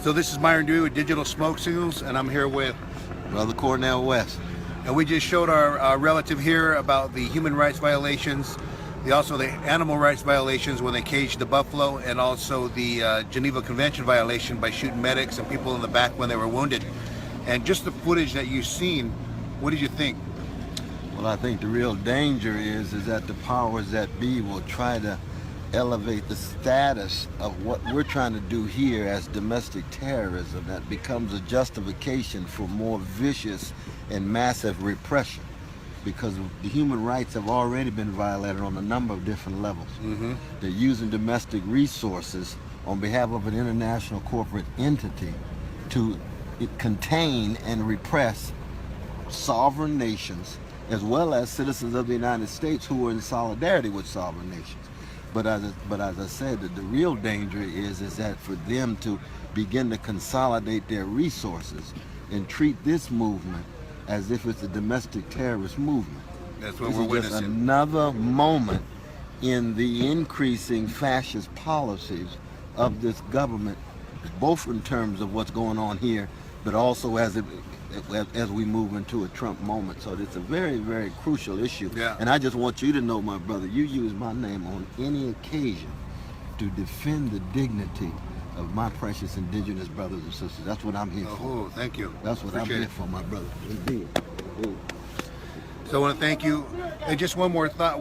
So this is Myron Dewey with Digital Smoke Signals, and I'm here with Brother Cornell West. And we just showed our relative here about the human rights violations, also the animal rights violations when they caged the buffalo, and also the Geneva Convention violation by shooting medics and people in the back when they were wounded. And just the footage that you've seen, what did you think? Well, I think the real danger is that the powers that be will try to elevate the status of what we're trying to do here as domestic terrorism. That becomes a justification for more vicious and massive repression, because the human rights have already been violated on a number of different levels. They're using domestic resources on behalf of an international corporate entity to contain and repress sovereign nations as well as citizens of the United States who are in solidarity with sovereign nations. But as I said, the real danger is that for them to begin to consolidate their resources and treat this movement as if it's a domestic terrorist movement. That's what this we're is witnessing. just another moment in the increasing fascist policies of this government, both in terms of what's going on here, but also as we move into a Trump moment. So it's a very, very crucial issue. Yeah. And I just want you to know, my brother, you use my name on any occasion to defend the dignity of my precious indigenous brothers and sisters. That's what I'm here for. Oh, thank you. That's what Appreciate I'm here it. for, my brother. Indeed. Indeed. So I want to thank you. And just one more thought.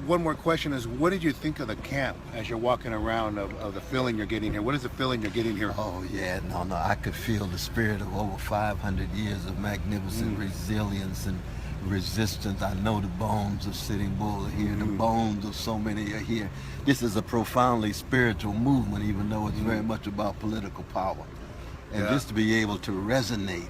One more question is, what did you think of the camp as you're walking around, of the feeling you're getting here? What is the feeling you're getting here? Oh, yeah, no, I could feel the spirit of over 500 years of magnificent resilience and resistance. I know the bones of Sitting Bull are here, the bones of so many are here. This is a profoundly spiritual movement, even though it's very much about political power. And just to be able to resonate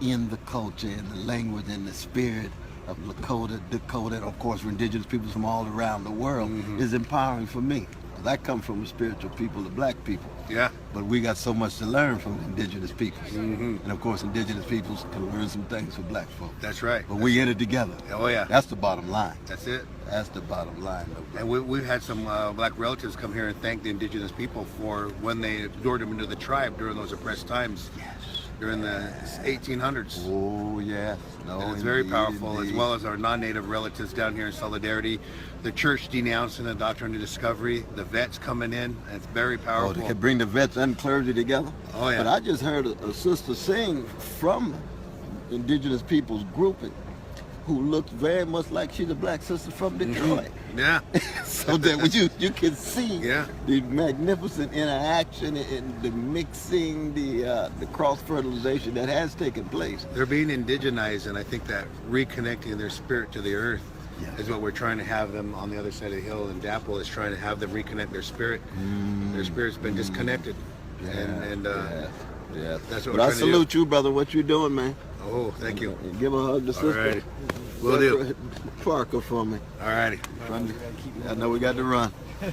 in the culture and the language and the spirit of Lakota, Dakota, and of course indigenous peoples from all around the world is empowering for me. I come from a spiritual people, the black people. Yeah. But we got so much to learn from the indigenous peoples. And of course indigenous peoples can learn some things from black folks. That's right. But we in it together. Oh, yeah. That's the bottom line. That's it. That's the bottom line. And we've had some black relatives come here and thank the indigenous people for when they lured them into the tribe during those oppressed times. Yes. During the 1800s. Oh, yes. No, And it's very indeed, powerful, indeed. as well as our non-native relatives down here in solidarity. The church denouncing the doctrine of discovery, the vets coming in. It's very Oh, powerful. they could bring the vets and clergy together. Oh, yeah. But I just heard a sister sing from indigenous peoples grouping who looked very much like she's a black sister from Detroit. Yeah. So that when you can see Yeah. the magnificent interaction and the mixing, the cross-fertilization that has taken place. They're being indigenized, and I think that reconnecting their spirit to the earth is what we're trying to have them on the other side of the hill. And NoDAPL is trying to have them reconnect their spirit. Their spirit's been disconnected. And Yeah. that's what But we're I trying salute to you, brother, what you doing, man. do. Oh, thank you. And give a hug to All sister. righty. Will do. Parker for me. All righty. I know we got to run.